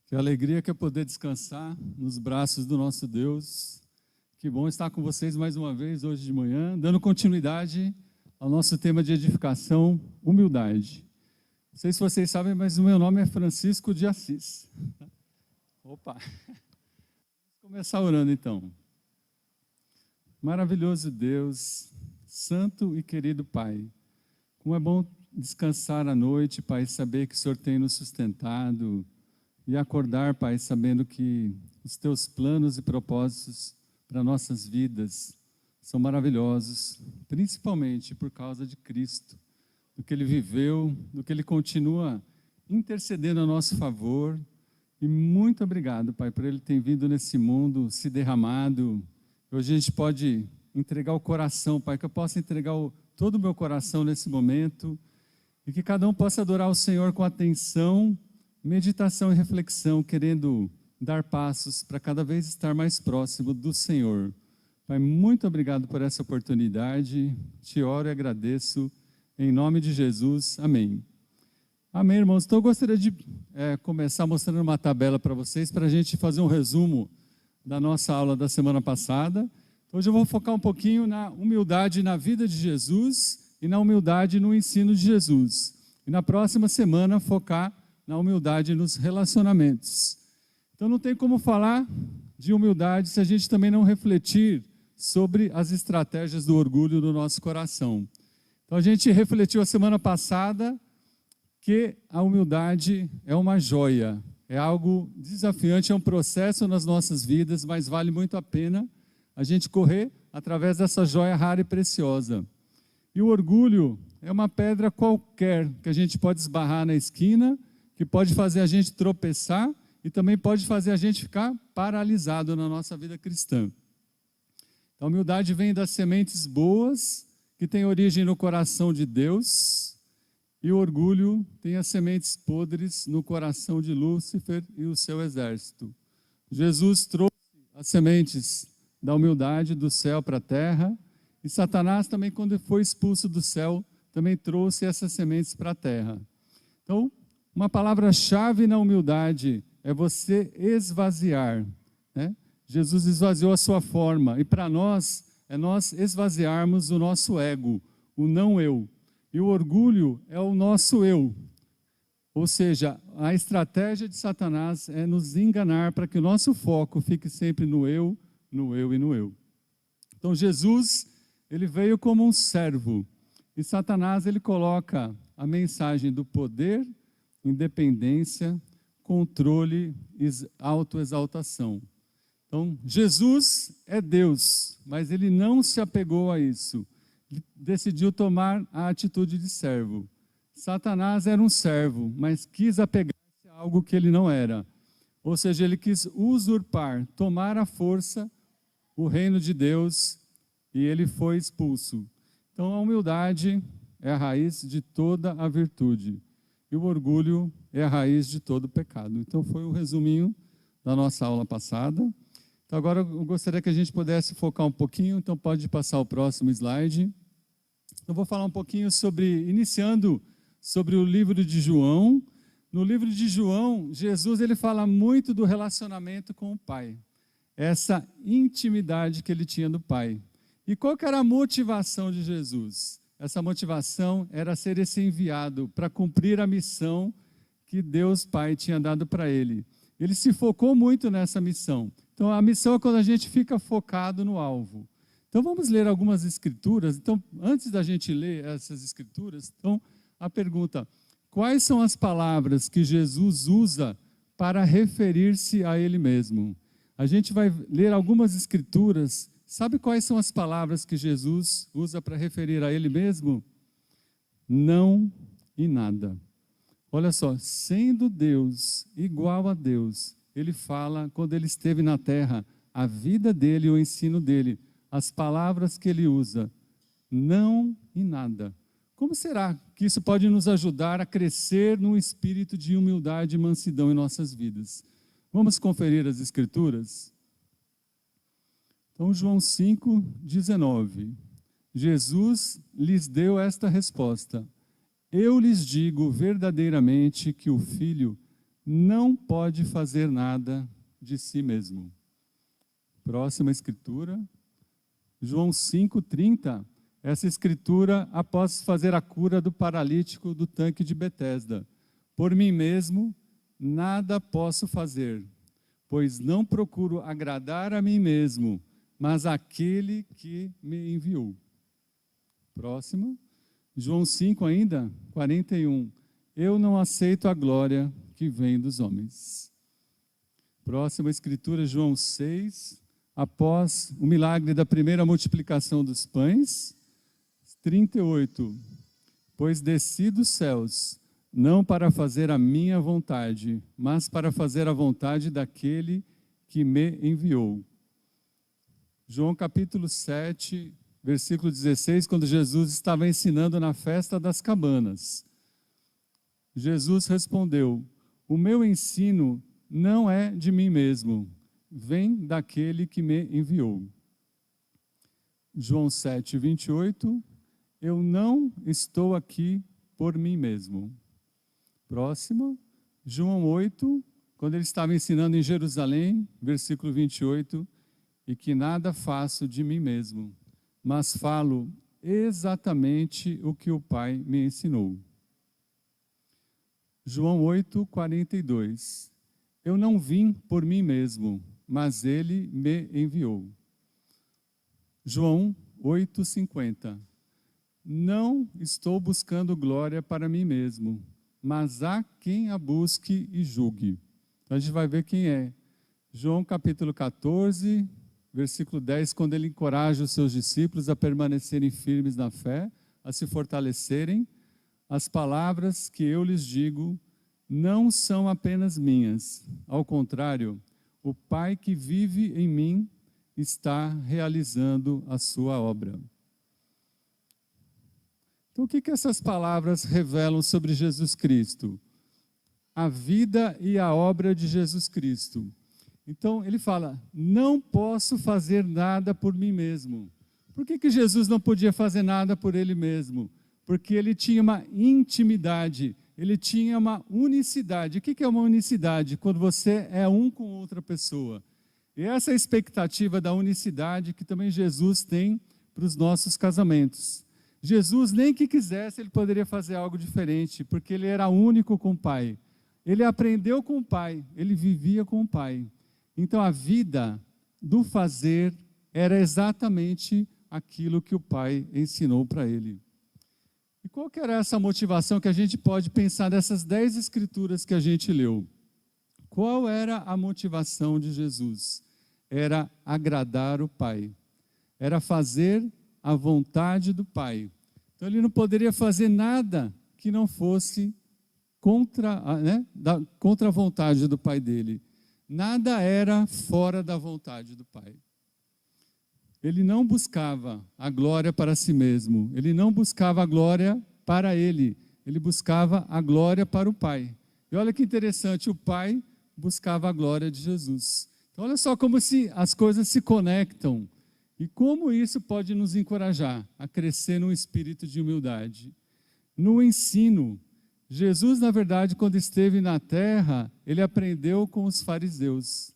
Que alegria que é poder descansar nos braços do nosso Deus. Que bom estar com vocês mais uma vez hoje de manhã, dando continuidade ao nosso tema de edificação, humildade. Não sei se vocês sabem, mas o meu nome é Francisco de Assis. Opa! Vamos começar orando então. Maravilhoso Deus, santo e querido Pai, como é bom descansar à noite, Pai, saber que o Senhor tem nos sustentado, e acordar, Pai, sabendo que os Teus planos e propósitos para nossas vidas são maravilhosos, principalmente por causa de Cristo, do que Ele viveu, do que Ele continua intercedendo a nosso favor. E muito obrigado, Pai, por Ele ter vindo nesse mundo, se derramado. Hoje a gente pode entregar o coração, Pai, que eu possa entregar todo o meu coração nesse momento e que cada um possa adorar o Senhor com atenção, meditação e reflexão, querendo dar passos para cada vez estar mais próximo do Senhor. Pai, muito obrigado por essa oportunidade. Te oro e agradeço em nome de Jesus. Amém. Amém, irmãos. Então eu gostaria de começar mostrando uma tabela para vocês, para a gente fazer um resumo da nossa aula da semana passada. Hoje eu vou focar um pouquinho na humildade na vida de Jesus e na humildade no ensino de Jesus. E na próxima semana focar na humildade nos relacionamentos. Então não tem como falar de humildade se a gente também não refletir sobre as estratégias do orgulho no nosso coração. Então a gente refletiu a semana passada que a humildade é uma joia, é algo desafiante, é um processo nas nossas vidas, mas vale muito a pena a gente correr através dessa joia rara e preciosa. E o orgulho é uma pedra qualquer que a gente pode esbarrar na esquina, que pode fazer a gente tropeçar e também pode fazer a gente ficar paralisado na nossa vida cristã. A humildade vem das sementes boas, que têm origem no coração de Deus, e o orgulho tem as sementes podres no coração de Lúcifer e o seu exército. Jesus trouxe as sementes da humildade do céu para a terra, e Satanás também, quando foi expulso do céu, também trouxe essas sementes para a terra. Então, uma palavra-chave na humildade é você esvaziar, né? Jesus esvaziou a sua forma, e para nós, é nós esvaziarmos o nosso ego, o não eu. E o orgulho é o nosso eu. Ou seja, a estratégia de Satanás é nos enganar para que o nosso foco fique sempre no eu, no eu e no eu. Então Jesus, ele veio como um servo, e Satanás, ele coloca a mensagem do poder, independência, controle e autoexaltação. Então, Jesus é Deus, mas ele não se apegou a isso. Ele decidiu tomar a atitude de servo. Satanás era um servo, mas quis apegar-se a algo que ele não era. Ou seja, ele quis usurpar, tomar à força o reino de Deus, e ele foi expulso. Então, a humildade é a raiz de toda a virtude. E o orgulho é a raiz de todo o pecado. Então, foi um resuminho da nossa aula passada. Então, agora eu gostaria que a gente pudesse focar um pouquinho, então pode passar o próximo slide. Eu vou falar um pouquinho iniciando sobre o livro de João. No livro de João, Jesus ele fala muito do relacionamento com o Pai. Essa intimidade que ele tinha do Pai. E qual que era a motivação de Jesus? Essa motivação era ser esse enviado para cumprir a missão que Deus Pai tinha dado para ele. Ele se focou muito nessa missão. Então, a missão é quando a gente fica focado no alvo. Então, vamos ler algumas escrituras. Então, antes da gente ler essas escrituras, então, a pergunta: quais são as palavras que Jesus usa para referir-se a Ele mesmo? A gente vai ler algumas escrituras. Sabe quais são as palavras que Jesus usa para referir a Ele mesmo? Não e nada. Olha só, sendo Deus igual a Deus, Ele fala, quando Ele esteve na terra, a vida dEle, o ensino dEle, as palavras que Ele usa, não e nada. Como será que isso pode nos ajudar a crescer num espírito de humildade e mansidão em nossas vidas? Vamos conferir as escrituras? Então, João 5:19. Jesus lhes deu esta resposta: eu lhes digo verdadeiramente que o Filho não pode fazer nada de si mesmo. Próxima escritura, João 5,30. Essa escritura após fazer a cura do paralítico do tanque de Betesda. Por mim mesmo, nada posso fazer, pois não procuro agradar a mim mesmo, mas aquele que me enviou. Próximo, João 5 ainda, 41. Eu não aceito a glória que vem dos homens. Próxima escritura, João 6, após o milagre da primeira multiplicação dos pães, 38. Pois desci dos céus, não para fazer a minha vontade, mas para fazer a vontade daquele que me enviou. João capítulo 7, versículo 16, quando Jesus estava ensinando na festa das cabanas. Jesus respondeu: o meu ensino não é de mim mesmo, vem daquele que me enviou. João 7, 28, eu não estou aqui por mim mesmo. Próximo, João 8, quando ele estava ensinando em Jerusalém, versículo 28, e que nada faço de mim mesmo, mas falo exatamente o que o Pai me ensinou. João 8, 42, eu não vim por mim mesmo, mas ele me enviou. João 8, 50, não estou buscando glória para mim mesmo, mas há quem a busque e julgue. Então a gente vai ver quem é. João capítulo 14, versículo 10, quando ele encoraja os seus discípulos a permanecerem firmes na fé, a se fortalecerem, as palavras que eu lhes digo não são apenas minhas. Ao contrário, o Pai que vive em mim está realizando a sua obra. Então, o que essas palavras revelam sobre Jesus Cristo? A vida e a obra de Jesus Cristo. Então, ele fala, não posso fazer nada por mim mesmo. Por que Jesus não podia fazer nada por ele mesmo? Porque ele tinha uma intimidade, ele tinha uma unicidade. O que é uma unicidade? Quando você é um com outra pessoa. E essa é a expectativa da unicidade que também Jesus tem para os nossos casamentos. Jesus, nem que quisesse, ele poderia fazer algo diferente, porque ele era único com o Pai. Ele aprendeu com o Pai, ele vivia com o Pai. Então, a vida do fazer era exatamente aquilo que o Pai ensinou para ele. E qual que era essa motivação que a gente pode pensar nessas 10 escrituras que a gente leu? Qual era a motivação de Jesus? Era agradar o Pai. Era fazer a vontade do Pai. Então, ele não poderia fazer nada que não fosse contra a vontade do Pai dele. Nada era fora da vontade do Pai. Ele não buscava a glória para si mesmo. Ele não buscava a glória para ele. Ele buscava a glória para o Pai. E olha que interessante, o Pai buscava a glória de Jesus. Então, olha só como as coisas se conectam. E como isso pode nos encorajar a crescer num espírito de humildade. No ensino, Jesus, na verdade, quando esteve na terra, ele aprendeu com os fariseus.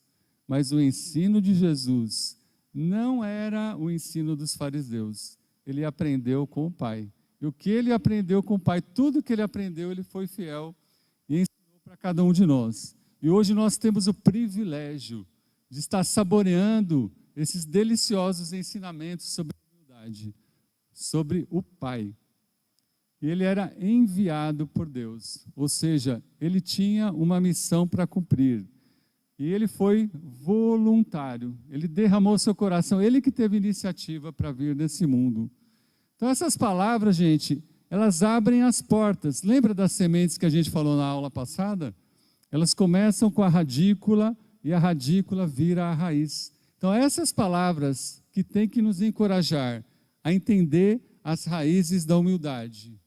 Mas o ensino de Jesus não era o ensino dos fariseus. Ele aprendeu com o Pai. E o que ele aprendeu com o Pai, tudo que ele aprendeu, ele foi fiel e ensinou para cada um de nós. E hoje nós temos o privilégio de estar saboreando esses deliciosos ensinamentos sobre a humildade, sobre o Pai. E ele era enviado por Deus, ou seja, ele tinha uma missão para cumprir. E ele foi voluntário, ele derramou seu coração, ele que teve iniciativa para vir nesse mundo. Então essas palavras, gente, elas abrem as portas. Lembra das sementes que a gente falou na aula passada? Elas começam com a radícula e a radícula vira a raiz. Então essas palavras que têm que nos encorajar a entender as raízes da humildade.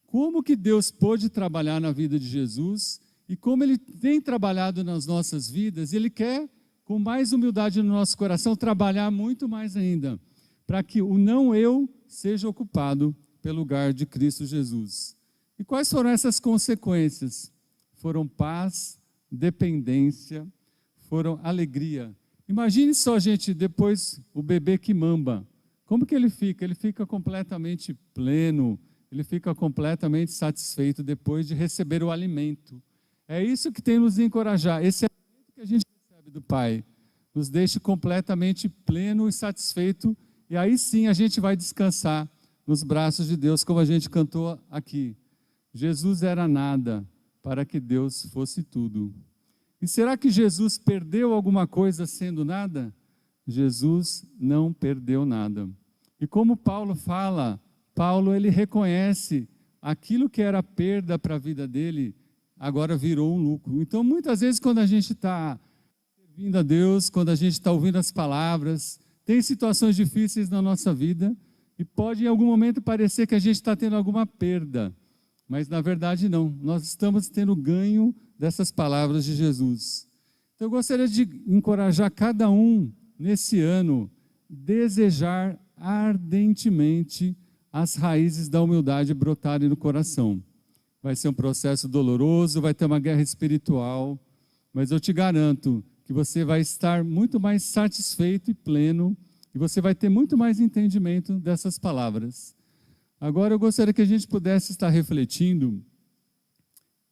Como que Deus pôde trabalhar na vida de Jesus e como Ele tem trabalhado nas nossas vidas, e Ele quer, com mais humildade no nosso coração, trabalhar muito mais ainda, para que o não eu seja ocupado pelo lugar de Cristo Jesus. E quais foram essas consequências? Foram paz, dependência, foram alegria. Imagine só, gente, depois o bebê que mamba. Como que ele fica? Ele fica completamente pleno, ele fica completamente satisfeito depois de receber o alimento. É isso que tem nos encorajar. Esse alimento que a gente recebe do Pai nos deixa completamente pleno e satisfeito, e aí sim a gente vai descansar nos braços de Deus, como a gente cantou aqui. Jesus era nada para que Deus fosse tudo. E será que Jesus perdeu alguma coisa sendo nada? Jesus não perdeu nada. E como Paulo fala, Paulo ele reconhece aquilo que era perda para a vida dele, agora virou um lucro. Então muitas vezes quando a gente está servindo a Deus, quando a gente está ouvindo as palavras, tem situações difíceis na nossa vida e pode em algum momento parecer que a gente está tendo alguma perda, mas na verdade não, nós estamos tendo ganho dessas palavras de Jesus. Então eu gostaria de encorajar cada um nesse ano, desejar ardentemente as raízes da humildade brotarem no coração. Vai ser um processo doloroso, vai ter uma guerra espiritual, mas eu te garanto que você vai estar muito mais satisfeito e pleno, e você vai ter muito mais entendimento dessas palavras. Agora eu gostaria que a gente pudesse estar refletindo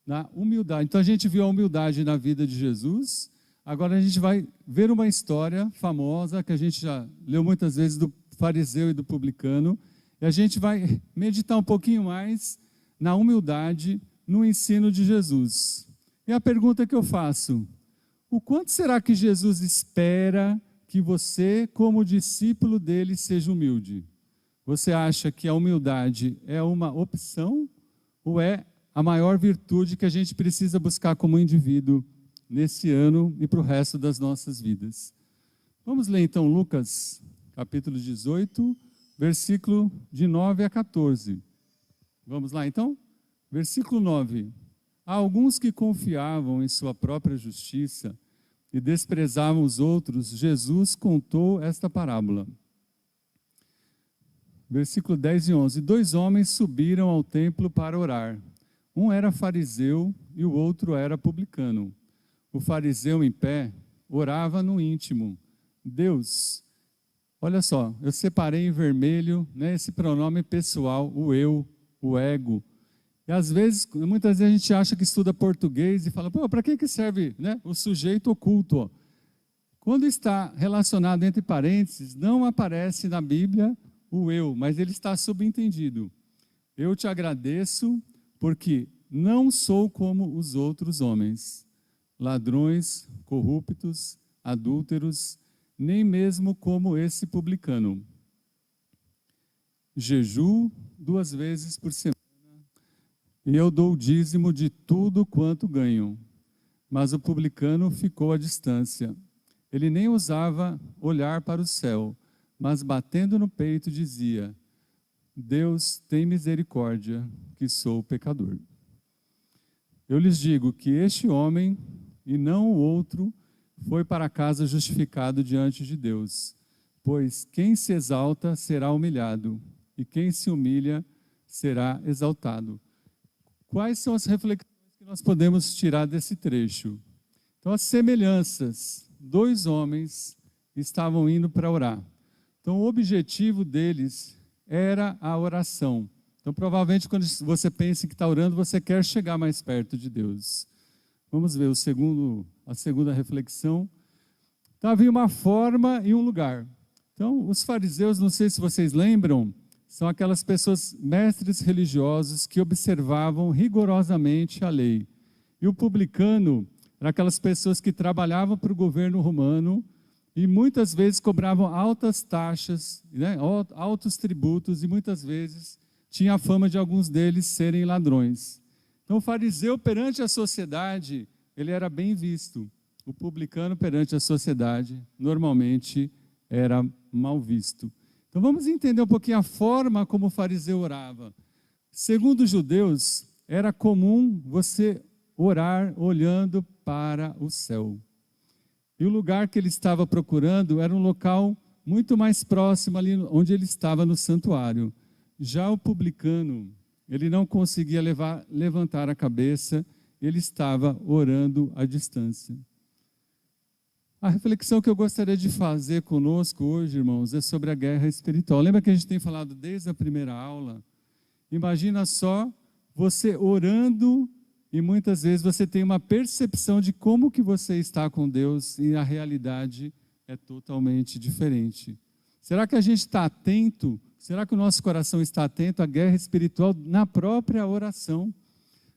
na humildade. Então a gente viu a humildade na vida de Jesus, agora a gente vai ver uma história famosa, que a gente já leu muitas vezes, do fariseu e do publicano, e a gente vai meditar um pouquinho mais na humildade, no ensino de Jesus. E a pergunta que eu faço: o quanto será que Jesus espera que você, como discípulo dele, seja humilde? Você acha que a humildade é uma opção ou é a maior virtude que a gente precisa buscar como indivíduo nesse ano e para o resto das nossas vidas? Vamos ler então Lucas, capítulo 18, versículo de 9 a 14. Vamos lá então? Versículo 9. Há alguns que confiavam em sua própria justiça e desprezavam os outros. Jesus contou esta parábola. Versículo 10 e 11. 2 homens subiram ao templo para orar. Um era fariseu e o outro era publicano. O fariseu em pé orava no íntimo: Deus, olha só, eu separei em vermelho, né, esse pronome pessoal, o eu, o ego. E às vezes, muitas vezes a gente acha que estuda português e fala: pô, para que serve, né, o sujeito oculto? Ó. Quando está relacionado entre parênteses, não aparece na Bíblia o eu, mas ele está subentendido. Eu te agradeço porque não sou como os outros homens, ladrões, corruptos, adúlteros, nem mesmo como esse publicano. Jejuo 2 vezes por semana e eu dou o dízimo de tudo quanto ganho. Mas o publicano ficou à distância. Ele nem ousava olhar para o céu, mas batendo no peito dizia: Deus, tem misericórdia, que sou pecador. Eu lhes digo que este homem, e não o outro, foi para casa justificado diante de Deus. Pois quem se exalta será humilhado, e quem se humilha será exaltado. Quais são as reflexões que nós podemos tirar desse trecho? Então, as semelhanças. 2 homens estavam indo para orar. Então, o objetivo deles era a oração. Então, provavelmente, quando você pensa que está orando, você quer chegar mais perto de Deus. Vamos ver a segunda reflexão. Então, havia uma forma e um lugar. Então, os fariseus, não sei se vocês lembram, são aquelas pessoas, mestres religiosos, que observavam rigorosamente a lei. E o publicano era aquelas pessoas que trabalhavam para o governo romano e muitas vezes cobravam altas taxas, né, altos tributos, e muitas vezes tinha a fama de alguns deles serem ladrões. Então o fariseu perante a sociedade, ele era bem visto. O publicano perante a sociedade, normalmente, era mal visto. Então vamos entender um pouquinho a forma como o fariseu orava. Segundo os judeus, era comum você orar olhando para o céu. E o lugar que ele estava procurando era um local muito mais próximo ali onde ele estava no santuário. Já o publicano, ele não conseguia levantar a cabeça ele estava orando à distância. A reflexão que eu gostaria de fazer conosco hoje, irmãos, é sobre a guerra espiritual. Lembra que a gente tem falado desde a primeira aula? Imagina só você orando e muitas vezes você tem uma percepção de como que você está com Deus e a realidade é totalmente diferente. Será que a gente está atento? Será que o nosso coração está atento à guerra espiritual na própria oração?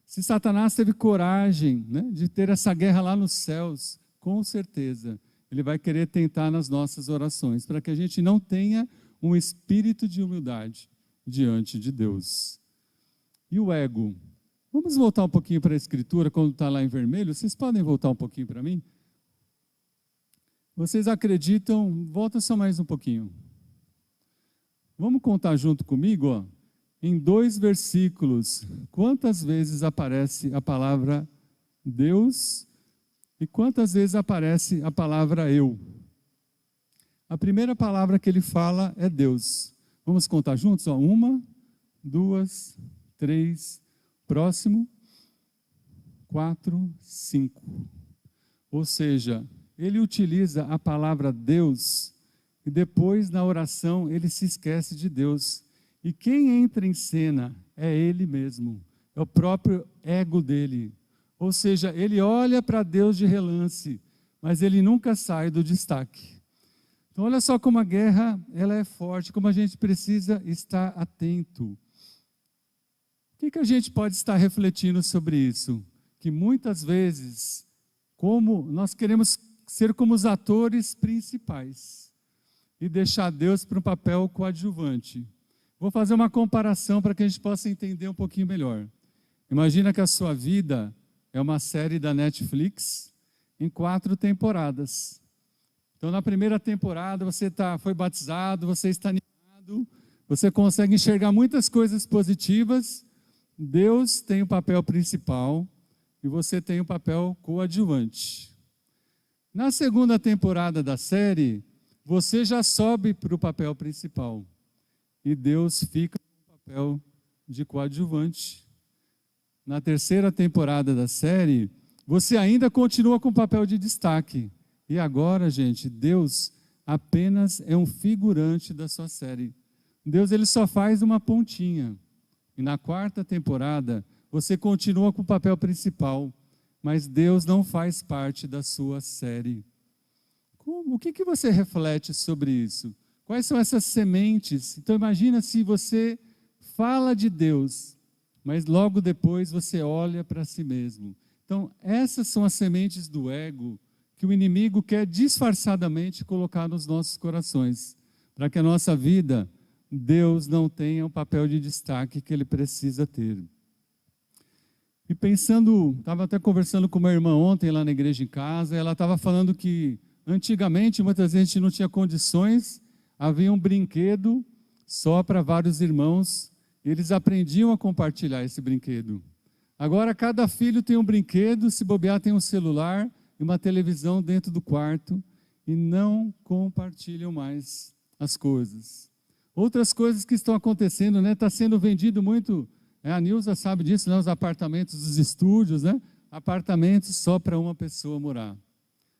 Se Satanás teve coragem, né, de ter essa guerra lá nos céus, com certeza, ele vai querer tentar nas nossas orações, para que a gente não tenha um espírito de humildade diante de Deus. E o ego? Vamos voltar um pouquinho para a Escritura, quando está lá em vermelho. Vocês podem voltar um pouquinho para mim? Vocês acreditam? Volta só mais um pouquinho. Vamos contar junto comigo, ó. Em 2 versículos, quantas vezes aparece a palavra Deus e quantas vezes aparece a palavra eu? A primeira palavra que ele fala é Deus. Vamos contar juntos? 1, 2, 3, próximo, 4, 5. Ou seja, ele utiliza a palavra Deus e depois na oração ele se esquece de Deus. E quem entra em cena é ele mesmo, é o próprio ego dele. Ou seja, ele olha para Deus de relance, mas ele nunca sai do destaque. Então olha só como a guerra ela é forte, como a gente precisa estar atento. O que a gente pode estar refletindo sobre isso? Que muitas vezes, como nós queremos ser como os atores principais e deixar Deus para um papel coadjuvante. Vou fazer uma comparação para que a gente possa entender um pouquinho melhor. Imagina que a sua vida é uma série da Netflix em 4 temporadas. Então, na primeira temporada, você foi batizado, você está animado, você consegue enxergar muitas coisas positivas. Deus tem o papel principal e você tem o papel coadjuvante. Na segunda temporada da série, você já sobe para o papel principal e Deus fica com o papel de coadjuvante. Na terceira temporada da série, você ainda continua com o papel de destaque. E agora, gente, Deus apenas é um figurante da sua série. Deus ele só faz uma pontinha. E na 4ª temporada, você continua com o papel principal, mas Deus não faz parte da sua série. O que você reflete sobre isso? Quais são essas sementes? Então imagina se você fala de Deus, mas logo depois você olha para si mesmo. Então essas são as sementes do ego que o inimigo quer disfarçadamente colocar nos nossos corações, para que a nossa vida, Deus não tenha o papel de destaque que ele precisa ter. E pensando, estava até conversando com uma irmã ontem lá na igreja em casa, ela estava falando que antigamente muitas vezes a gente não tinha condições, havia um brinquedo só para vários irmãos, e eles aprendiam a compartilhar esse brinquedo. Agora cada filho tem um brinquedo, se bobear tem um celular e uma televisão dentro do quarto, e não compartilham mais as coisas. Outras coisas que estão acontecendo, né? Está sendo vendido muito, a Nilza sabe disso, né? Os apartamentos dos estúdios, né? Apartamentos só para uma pessoa morar.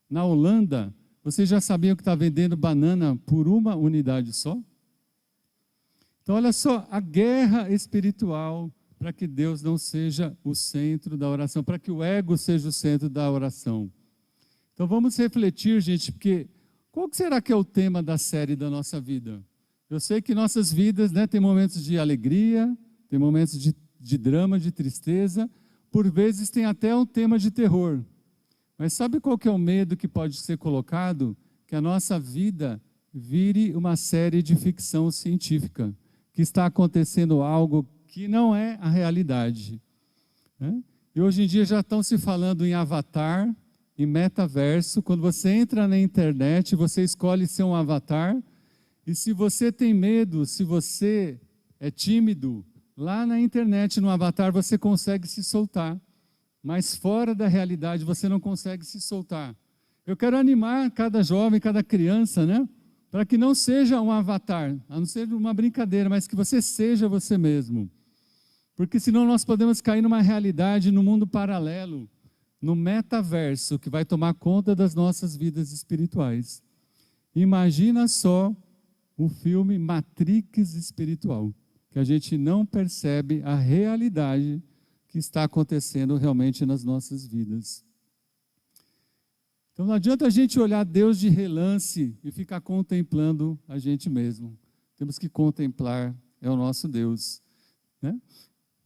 Na Holanda, vocês já sabiam que está vendendo banana por uma unidade só? Então olha só, a guerra espiritual para que Deus não seja o centro da oração, para que o ego seja o centro da oração. Então vamos refletir, gente, porque qual será que é o tema da série da nossa vida? Eu sei que nossas vidas, né, tem momentos de alegria, tem momentos de drama, de tristeza, por vezes tem até um tema de terror. Mas sabe qual que é o medo que pode ser colocado? Que a nossa vida vire uma série de ficção científica, que está acontecendo algo que não é a realidade, né? E hoje em dia já estão se falando em avatar, em metaverso. Quando você entra na internet, você escolhe ser um avatar, e se você tem medo, se você é tímido, lá na internet, no avatar, você consegue se soltar. Mas fora da realidade, você não consegue se soltar. Eu quero animar cada jovem, cada criança, né? Para que não seja um avatar, a não ser uma brincadeira, mas que você seja você mesmo. Porque senão nós podemos cair numa realidade, num mundo paralelo, no metaverso, que vai tomar conta das nossas vidas espirituais. Imagina só o filme Matrix espiritual, que a gente não percebe a realidade que está acontecendo realmente nas nossas vidas. Então não adianta a gente olhar Deus de relance e ficar contemplando a gente mesmo. Temos que contemplar o nosso Deus, né?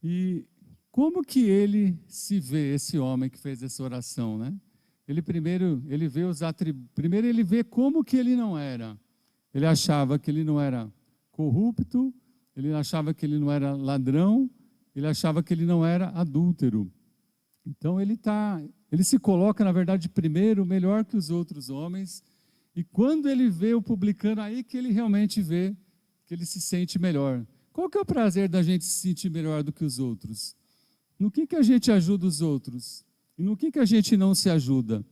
E como que ele se vê, esse homem que fez essa oração, né? Primeiro ele vê como que ele não era. Ele achava que ele não era corrupto, ele achava que ele não era ladrão, ele achava que ele não era adúltero. Então ele se coloca, na verdade, primeiro, melhor que os outros homens, e quando ele vê o publicano, aí que ele realmente vê que ele se sente melhor. Qual que é o prazer da gente se sentir melhor do que os outros? No que a gente ajuda os outros? E no que a gente não se ajuda?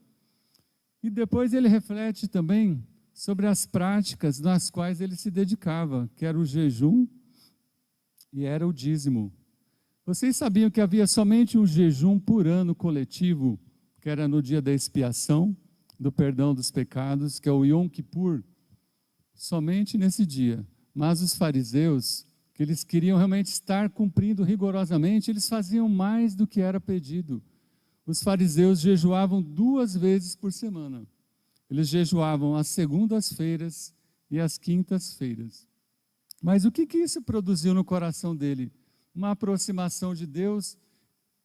E depois ele reflete também sobre as práticas nas quais ele se dedicava, que era o jejum e era o dízimo. Vocês sabiam que havia somente um jejum por ano coletivo, que era no dia da expiação, do perdão dos pecados, que é o Yom Kippur, somente nesse dia. Mas os fariseus, que eles queriam realmente estar cumprindo rigorosamente, eles faziam mais do que era pedido. Os fariseus jejuavam 2 vezes por semana. Eles jejuavam às segundas-feiras e às quintas-feiras. Mas o que isso produziu no coração dele? Uma aproximação de Deus.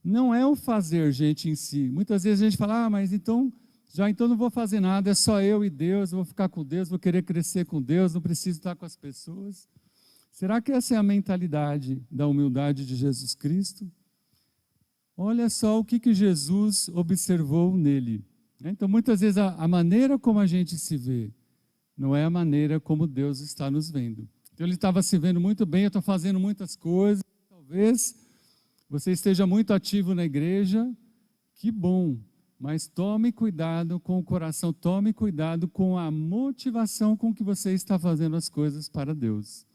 Não é o fazer, gente, em si. Muitas vezes a gente fala, mas então não vou fazer nada, é só eu e Deus, eu vou ficar com Deus, vou querer crescer com Deus, não preciso estar com as pessoas. Será que essa é a mentalidade da humildade de Jesus Cristo? Olha só o que Jesus observou nele. Então, muitas vezes, a maneira como a gente se vê, não é a maneira como Deus está nos vendo. Então, ele estava se vendo muito bem, eu estou fazendo muitas coisas, talvez você esteja muito ativo na igreja, que bom, mas tome cuidado com o coração, tome cuidado com a motivação com que você está fazendo as coisas para Deus.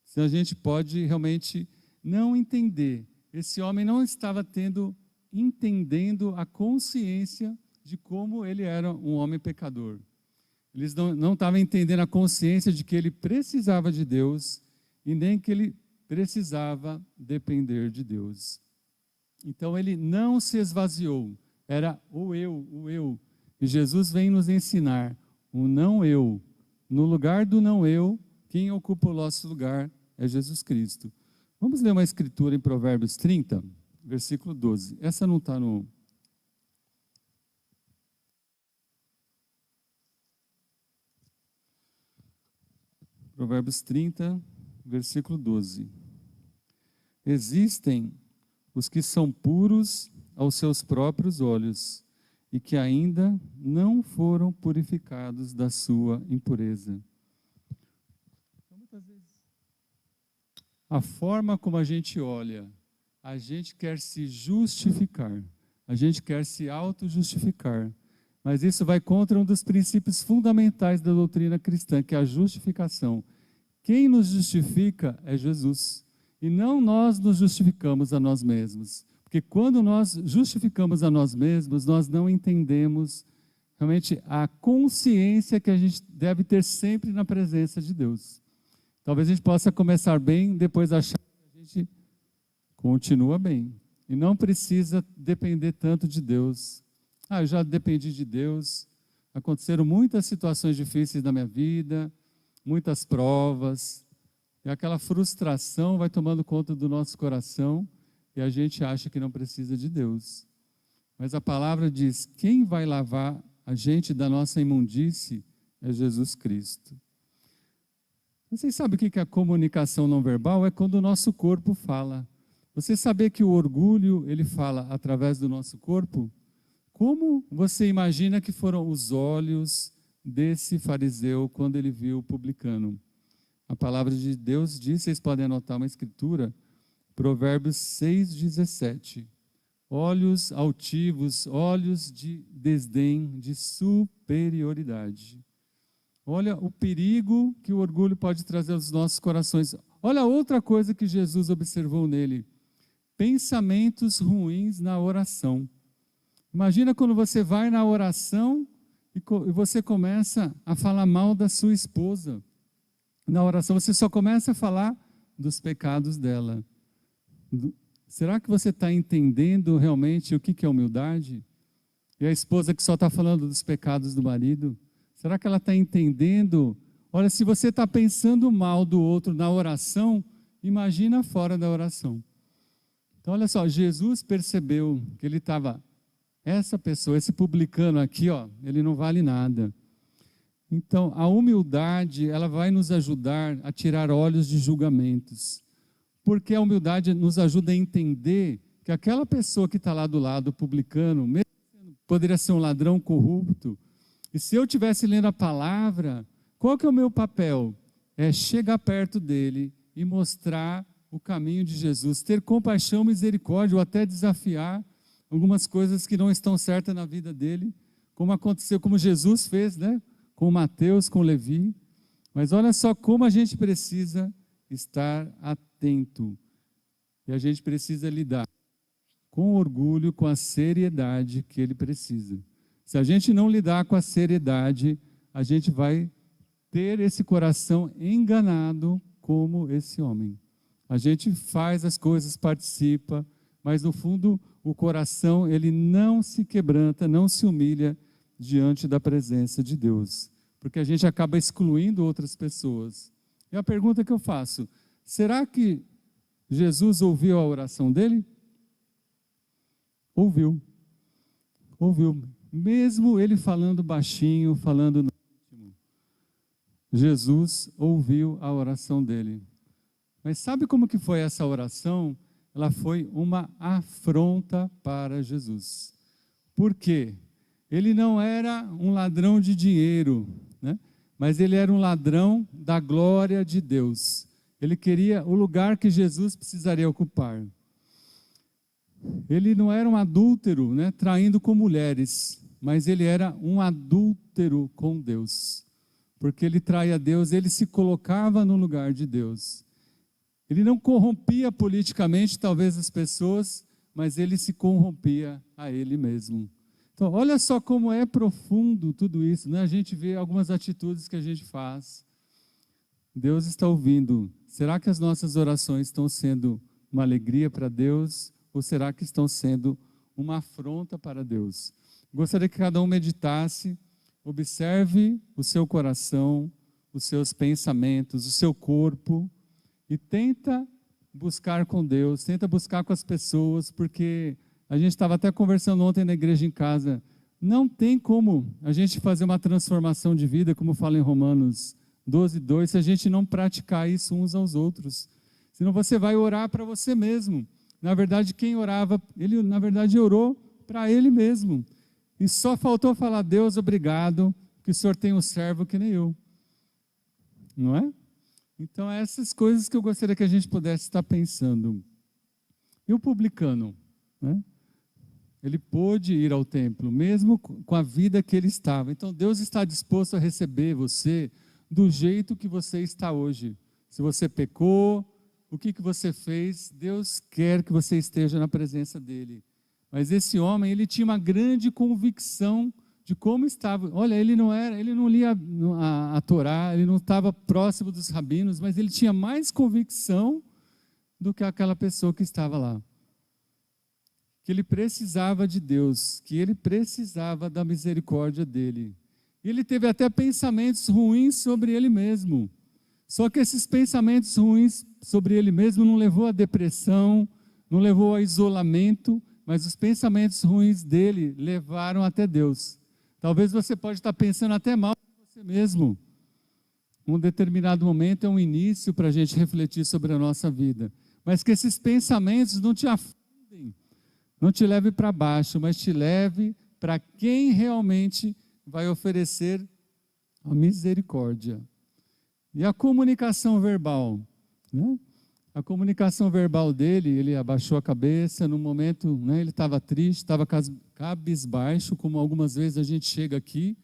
Se a gente pode realmente não entender, esse homem não estava entendendo a consciência de como ele era um homem pecador. Eles não estavam entendendo a consciência de que ele precisava de Deus e nem que ele precisava depender de Deus. Então ele não se esvaziou, era o eu. E Jesus vem nos ensinar o não eu. No lugar do não eu, quem ocupa o nosso lugar é Jesus Cristo. Vamos ler uma escritura em Provérbios 30, versículo 12. Essa não está no... Provérbios 30, versículo 12. Existem os que são puros aos seus próprios olhos e que ainda não foram purificados da sua impureza. Então, muitas vezes, a forma como a gente olha, a gente quer se justificar, a gente quer se auto-justificar, mas isso vai contra um dos princípios fundamentais da doutrina cristã, que é a justificação. Quem nos justifica é Jesus, e não nós nos justificamos a nós mesmos. Porque quando nós justificamos a nós mesmos, nós não entendemos realmente a consciência que a gente deve ter sempre na presença de Deus. Talvez a gente possa começar bem, depois achar que a gente continua bem. E não precisa depender tanto de Deus. Eu já dependi de Deus, aconteceram muitas situações difíceis na minha vida, muitas provas, e aquela frustração vai tomando conta do nosso coração, e a gente acha que não precisa de Deus. Mas a palavra diz, quem vai lavar a gente da nossa imundície é Jesus Cristo. Vocês sabem o que é a comunicação não verbal? É quando o nosso corpo fala. Você saber que o orgulho, ele fala através do nosso corpo? Como você imagina que foram os olhos desse fariseu quando ele viu o publicano? A palavra de Deus diz, vocês podem anotar uma escritura, Provérbios 6,17. Olhos altivos, olhos de desdém, de superioridade. Olha o perigo que o orgulho pode trazer aos nossos corações. Olha outra coisa que Jesus observou nele. pensamentos ruins na oração. Imagina quando você vai na oração e você começa a falar mal da sua esposa. Na oração você só começa a falar dos pecados dela. Será que você está entendendo realmente o que é humildade? E a esposa que só está falando dos pecados do marido? Será que ela está entendendo? Olha, se você está pensando mal do outro na oração, imagina fora da oração. Então, olha só, Jesus percebeu que ele estava, essa pessoa, esse publicano aqui, ó, ele não vale nada. Então, a humildade, ela vai nos ajudar a tirar olhos de julgamentos. Porque a humildade nos ajuda a entender que aquela pessoa que está lá do lado, o publicano, mesmo poderia ser um ladrão corrupto, e se eu estivesse lendo a palavra, qual que é o meu papel? É chegar perto dele e mostrar o caminho de Jesus, ter compaixão, misericórdia, ou até desafiar algumas coisas que não estão certas na vida dele, como aconteceu, como Jesus fez, né? Com Mateus, com Levi. Mas olha só como a gente precisa estar atento. E a gente precisa lidar com orgulho, com a seriedade que ele precisa. Se a gente não lidar com a seriedade, a gente vai ter esse coração enganado como esse homem. A gente faz as coisas, participa, mas no fundo o coração ele não se quebranta, não se humilha diante da presença de Deus, porque a gente acaba excluindo outras pessoas. E a pergunta que eu faço, será que Jesus ouviu a oração dele? Ouviu. Mesmo ele falando baixinho, falando no íntimo, Jesus ouviu a oração dele. Mas sabe como que foi essa oração? Ela foi uma afronta para Jesus. Por quê? Ele não era um ladrão de dinheiro, né? Mas ele era um ladrão da glória de Deus. Ele queria o lugar que Jesus precisaria ocupar. Ele não era um adúltero, né, traindo com mulheres, mas ele era um adúltero com Deus. Porque ele traía Deus, ele se colocava no lugar de Deus. Ele não corrompia politicamente, talvez, as pessoas, mas ele se corrompia a ele mesmo. Então, olha só como é profundo tudo isso, né? A gente vê algumas atitudes que a gente faz. Deus está ouvindo. Será que as nossas orações estão sendo uma alegria para Deus? Ou será que estão sendo uma afronta para Deus? Gostaria que cada um meditasse, observe o seu coração, os seus pensamentos, o seu corpo, e tenta buscar com Deus, tenta buscar com as pessoas, porque a gente estava até conversando ontem na igreja em casa, não tem como a gente fazer uma transformação de vida, como fala em Romanos 12:2, se a gente não praticar isso uns aos outros. Senão você vai orar para você mesmo. Na verdade, quem orava, ele na verdade orou para ele mesmo. E só faltou falar, Deus, obrigado, que o Senhor tem um servo que nem eu. Não é? Então, essas coisas que eu gostaria que a gente pudesse estar pensando. E o publicano, né? Ele pôde ir ao templo, mesmo com a vida que ele estava. Então, Deus está disposto a receber você do jeito que você está hoje. Se você pecou, o que você fez, Deus quer que você esteja na presença dele. Mas esse homem, ele tinha uma grande convicção de como estava. Olha, ele não lia a Torá, ele não estava próximo dos rabinos, mas ele tinha mais convicção do que aquela pessoa que estava lá. Que ele precisava de Deus, que ele precisava da misericórdia dele. E ele teve até pensamentos ruins sobre ele mesmo. Só que esses pensamentos ruins sobre ele mesmo não levou à depressão, não levou a isolamento, mas os pensamentos ruins dele levaram até Deus. Talvez você pode estar pensando até mal de você mesmo. Um determinado momento é um início para a gente refletir sobre a nossa vida. Mas que esses pensamentos não te afundem, não te leve para baixo, mas te leve para quem realmente vai oferecer a misericórdia. E a comunicação verbal, né? A comunicação verbal dele, ele abaixou a cabeça, no momento, né, ele estava triste, estava cabisbaixo, como algumas vezes a gente chega aqui,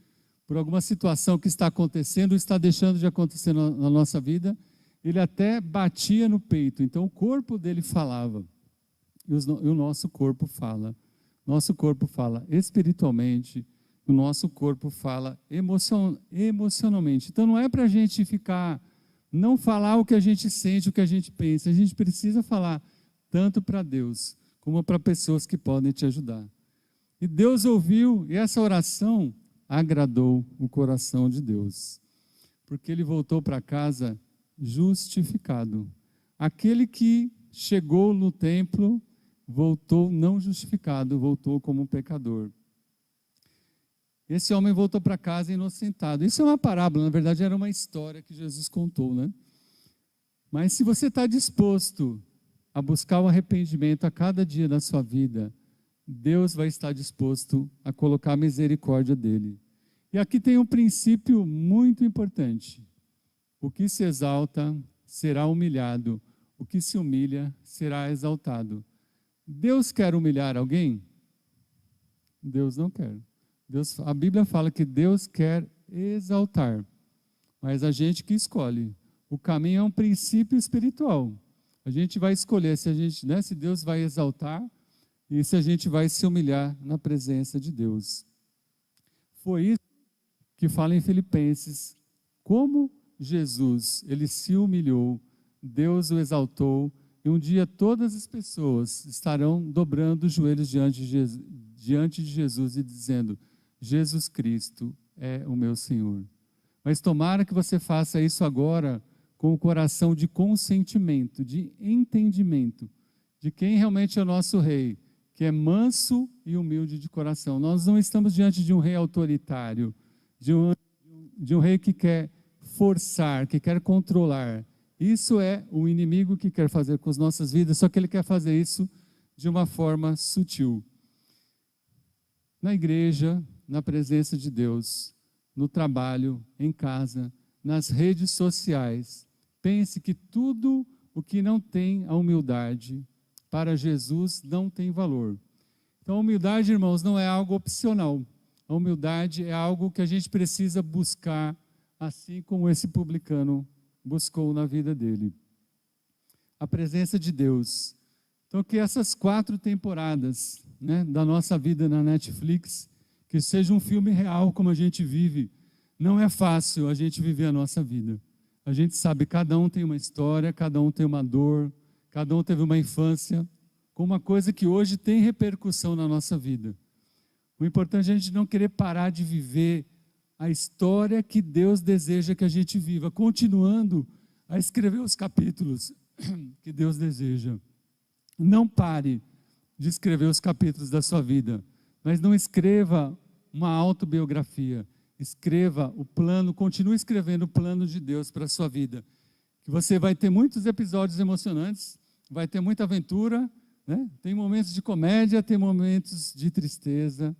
por alguma situação que está acontecendo, está deixando de acontecer na nossa vida, ele até batia no peito, então o corpo dele falava. e o nosso corpo fala. Nosso corpo fala espiritualmente, o nosso corpo fala emocionalmente. Então não é para a gente não falar o que a gente sente, o que a gente pensa. A gente precisa falar tanto para Deus, como para pessoas que podem te ajudar. E Deus ouviu, e essa oração agradou o coração de Deus. Porque ele voltou para casa justificado. Aquele que chegou no templo, voltou não justificado, voltou como um pecador. Esse homem voltou para casa inocentado. Isso é uma parábola, na verdade era uma história que Jesus contou, né? Mas se você está disposto a buscar o arrependimento a cada dia da sua vida, Deus vai estar disposto a colocar a misericórdia dele. E aqui tem um princípio muito importante. O que se exalta será humilhado, o que se humilha será exaltado. Deus quer humilhar alguém? Deus não quer. A Bíblia fala que Deus quer exaltar, mas a gente que escolhe. O caminho é um princípio espiritual. A gente vai escolher se Deus vai exaltar e se a gente vai se humilhar na presença de Deus. Foi isso que fala em Filipenses, como Jesus, ele se humilhou, Deus o exaltou, e um dia todas as pessoas estarão dobrando os joelhos diante de Jesus e dizendo: Jesus Cristo é o meu Senhor. Mas tomara que você faça isso agora com o coração de consentimento, de entendimento, de quem realmente é o nosso rei, que é manso e humilde de coração. Nós não estamos diante de um rei autoritário, de um rei que quer forçar, que quer controlar. Isso é o inimigo que quer fazer com as nossas vidas, só que ele quer fazer isso de uma forma sutil. Na igreja, na presença de Deus, no trabalho, em casa, nas redes sociais, pense que tudo o que não tem a humildade para Jesus não tem valor. Então a humildade, irmãos, não é algo opcional. A humildade é algo que a gente precisa buscar, assim como esse publicano buscou na vida dele. A presença de Deus. Então que essas 4 temporadas, né, da nossa vida na Netflix, que seja um filme real como a gente vive. Não é fácil a gente viver a nossa vida. A gente sabe, cada um tem uma história, cada um tem uma dor, cada um teve uma infância, com uma coisa que hoje tem repercussão na nossa vida. O importante é a gente não querer parar de viver a história que Deus deseja que a gente viva, continuando a escrever os capítulos que Deus deseja. Não pare de escrever os capítulos da sua vida, mas não escreva uma autobiografia. Escreva o plano, continue escrevendo o plano de Deus para a sua vida. Que você vai ter muitos episódios emocionantes, vai ter muita aventura, né? Tem momentos de comédia, tem momentos de tristeza,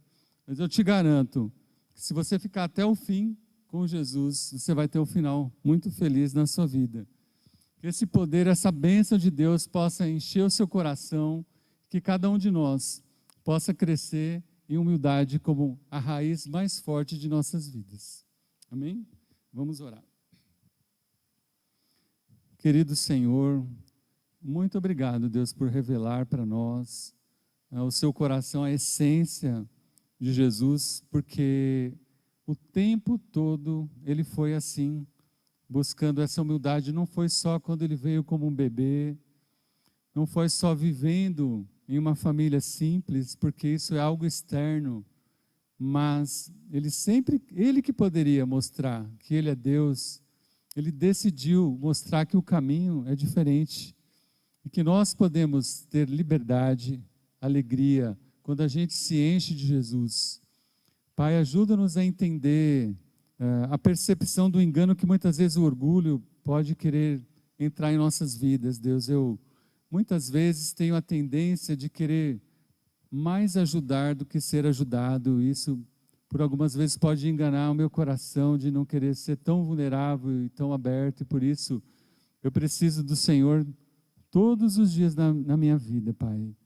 mas eu te garanto que se você ficar até o fim com Jesus, você vai ter um final muito feliz na sua vida. Que esse poder, essa bênção de Deus possa encher o seu coração, que cada um de nós possa crescer em humildade como a raiz mais forte de nossas vidas. Amém? Vamos orar. Querido Senhor, muito obrigado, Deus, por revelar para nós o seu coração, a essência de Jesus, porque o tempo todo ele foi assim, buscando essa humildade. Não foi só quando ele veio como um bebê, não foi só vivendo em uma família simples, porque isso é algo externo, mas ele que poderia mostrar que ele é Deus, ele decidiu mostrar que o caminho é diferente, e que nós podemos ter liberdade, alegria, quando a gente se enche de Jesus. Pai, ajuda-nos a entender a percepção do engano que muitas vezes o orgulho pode querer entrar em nossas vidas. Deus, eu muitas vezes tenho a tendência de querer mais ajudar do que ser ajudado. Isso, por algumas vezes, pode enganar o meu coração de não querer ser tão vulnerável e tão aberto. E por isso, eu preciso do Senhor todos os dias na minha vida, Pai.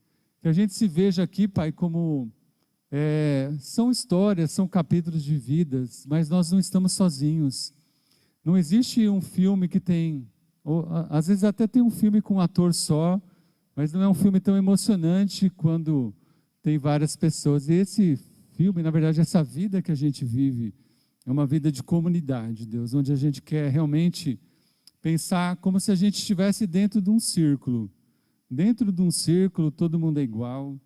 Que a gente se veja aqui, Pai, como são histórias, são capítulos de vidas, mas nós não estamos sozinhos. Não existe um filme que tem, ou às vezes até tem um filme com um ator só, mas não é um filme tão emocionante quando tem várias pessoas. E esse filme, na verdade, essa vida que a gente vive, é uma vida de comunidade, Deus, onde a gente quer realmente pensar como se a gente estivesse dentro de um círculo. Dentro de um círculo, todo mundo é igual.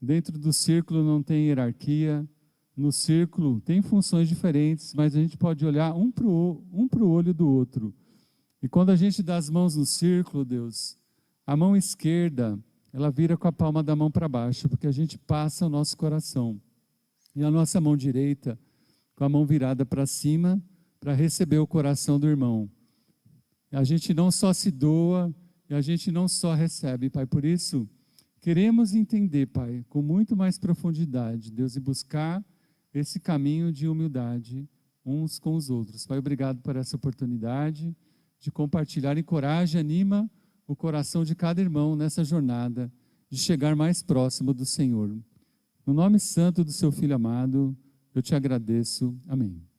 Dentro do círculo não tem hierarquia. No círculo tem funções diferentes, mas a gente pode olhar um para o olho do outro. E quando a gente dá as mãos no círculo, Deus, a mão esquerda, ela vira com a palma da mão para baixo, porque a gente passa o nosso coração. E a nossa mão direita, com a mão virada para cima, para receber o coração do irmão. A gente não só se doa, e a gente não só recebe, Pai. Por isso, queremos entender, Pai, com muito mais profundidade, Deus, e buscar esse caminho de humildade uns com os outros. Pai, obrigado por essa oportunidade de compartilhar. Encoraja, anima o coração de cada irmão nessa jornada de chegar mais próximo do Senhor. No nome santo do seu Filho amado, eu te agradeço. Amém.